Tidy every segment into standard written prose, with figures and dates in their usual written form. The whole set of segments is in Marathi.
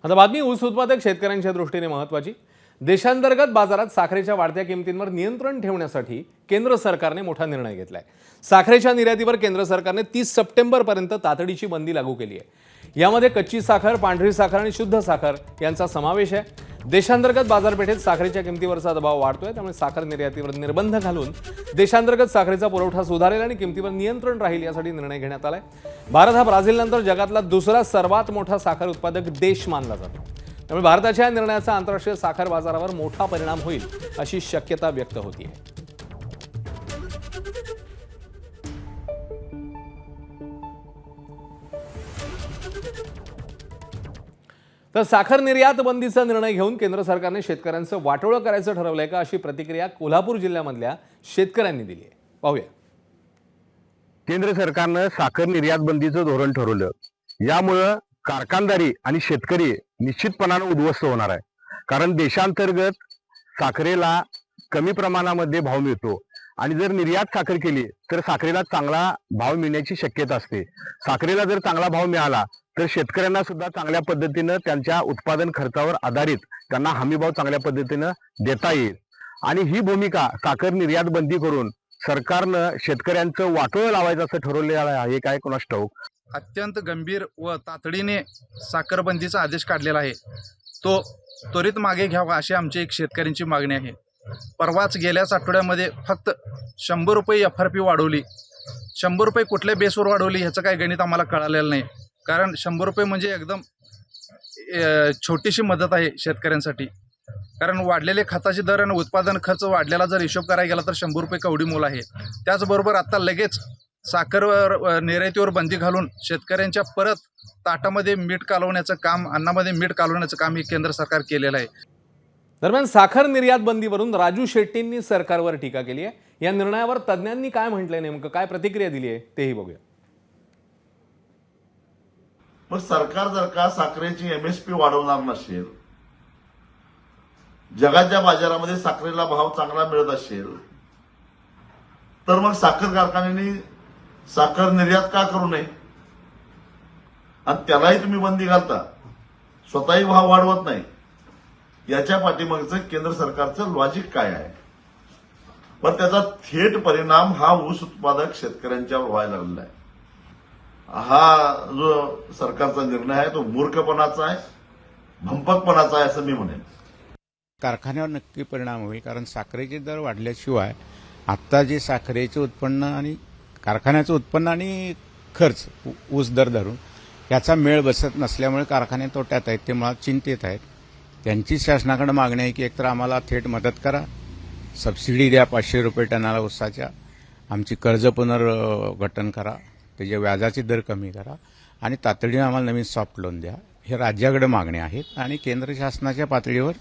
आता बातमी ऊस उत्पादक शेतकऱ्यांच्या दृष्टीने महत्त्वाची। देशांतर्गत बाजारात साखरेच्या वाढत्या किमतींवर नियंत्रण ठेवण्यासाठी केंद्र सरकारने मोठा निर्णय घेतलाय। साखरेच्या निर्यातीवर केंद्र सरकारने 30 सप्टेंबरपर्यंत तातडीची बंदी लागू केली आहे। यामध्ये कच्ची साखर, पांढरी साखर आणि शुद्ध साखर यांचा समावेश आहे। देशांतर्गत बाजारपेठेत साखरेच्या किमतीवरचा दबाव वाढतोय, त्यामुळे साखर निर्यातीवर निर्बंध घालून देशांतर्गत साखरेचा पुरवठा सुधारेल आणि किमतीवर नियंत्रण राहील यासाठी निर्णय घेण्यात आलाय। भारत हा ब्राझीलनंतर जगातला दुसरा सर्वात मोठा साखर उत्पादक देश मानला जातो, त्यामुळे भारताच्या या निर्णयाचा आंतरराष्ट्रीय साखर बाजारावर मोठा परिणाम होईल अशी शक्यता व्यक्त होतीये। तर साखर निर्यात बंदीचा निर्णय घेऊन केंद्र सरकारने शेतकऱ्यांचं वाटोळं करायचं ठरवलंय का, अशी प्रतिक्रिया कोल्हापूर जिल्ह्यामधल्या शेतकऱ्यांनी दिली आहे। पाहूया। केंद्र सरकारनं साखर निर्यात बंदीचं धोरण ठरवलं। यामुळे कारखानदारी आणि शेतकरी निश्चितपणाने उद्ध्वस्त होणार आहे, कारण देशांतर्गत साखरेला कमी प्रमाणामध्ये भाव मिळतो आणि जर निर्यात साखर केली तर साखरेला चांगला भाव मिळण्याची शक्यता असते। साखरेला जर चांगला भाव मिळाला तर शेतकऱ्यांना सुद्धा चांगल्या पद्धतीने त्यांच्या उत्पादन खर्चावर आधारित त्यांना हमी भाव चांगल्या पद्धतीने देता येईल। आणि ही भूमिका साखर निर्यात बंदी करून सरकारनं शेतकऱ्यांचं वाटोळं लावायचं असं ठरवलेलं आहे। काय कोणास ठाऊक। अत्यंत गंभीर व तातडीने साखरबंदीचा आदेश काढलेला आहे, तो त्वरित मागे घ्यावा अशी आमची एक शेतकऱ्यांची मागणी आहे। परवाच गेल्याच आठवड्यामध्ये फक्त 100 रुपये FRP वाढवली। 100 रुपये कुठल्या बेसवर वाढवली ह्याचं काही गणित आम्हाला कळालेलं नाही, कारण 100 रुपये म्हणजे एकदम छोटीशी मदत आहे शेतकऱ्यांसाठी। कारण वाढलेले खताचे दर आणि उत्पादन खर्च वाढलेला जर हिशोब करायला गेला तर 100 रुपये कवडी मोल आहे। त्याचबरोबर आता लगेच साखरवर निर्यातीवर बंदी घालून शेतकऱ्यांच्या परत ताटामध्ये मीठ कालवण्याचं काम, अन्नामध्ये मीठ कालवण्याचं काम हे केंद्र सरकार केलेलं आहे। दरम्यान साखर निर्यात बंदीवरून राजू शेट्टींनी सरकारवर टीका केली आहे। या निर्णयावर तज्ज्ञांनी काय म्हटलंय, नेमकं काय प्रतिक्रिया दिली आहे तेही बघूया। मग सरकार जर का साखरेची MSP वाढवणार नसेल, जगाच्या बाजारामध्ये साखरेला भाव चांगला मिळत असेल, तर मग साखर कारखान्यांनी साखर निर्यात का करू नये? आणि त्यालाही तुम्ही बंदी घालता, स्वतःही भाव वाढवत नाही। याच्या पाठीमागचं केंद्र सरकारचं लॉजिक काय आहे? पण त्याचा थेट परिणाम हा ऊस उत्पादक शेतकऱ्यांच्यावर व्हायला लागलेला आहे। हा जो सरकारचा निर्णय आहे तो मूर्खपणाचा आहे, भंपकपणाचा आहे असं मी म्हणेन। कारखान्यावर नक्की परिणाम होईल, कारण साखरेचे दर वाढल्याशिवाय आत्ता जे साखरेचे उत्पन्न आणि कारखान्याचं उत्पन्न आणि खर्च ऊस दर धरून याचा मेळ बसत नसल्यामुळे कारखाने तोट्यात आहेत, ते मुळात चिंतेत आहेत। त्यांची शासनाकडे मागणी आहे की एकतर आम्हाला थेट मदत करा, सबसिडी द्या 500 रुपये टनाला ऊसाच्या, आमची कर्ज पुनर्गठन करा, त्याचे व्याजाचे दर कमी करा आणि तातडीने आम्हाला नवीन सॉफ्ट लोन द्या, हे राज्याकडे मागणी आहेत। आणि केंद्र शासनाच्या पातळीवर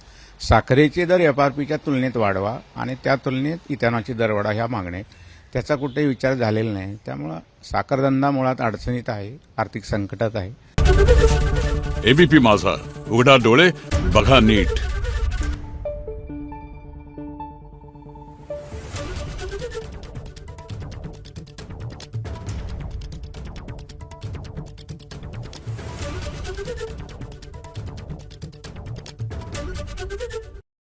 साखरेचे दर FRPच्या तुलनेत वाढवा आणि त्या तुलनेत इथेनॉलचे दर वाढवा, ह्या मागण्या आहेत। त्याचा कुठेही विचार झालेला नाही, त्यामुळं साखरधंदा मुळात अडचणीत आहे, आर्थिक संकटात आहे। ABP माझा, उघडा डोळे बघा नीट।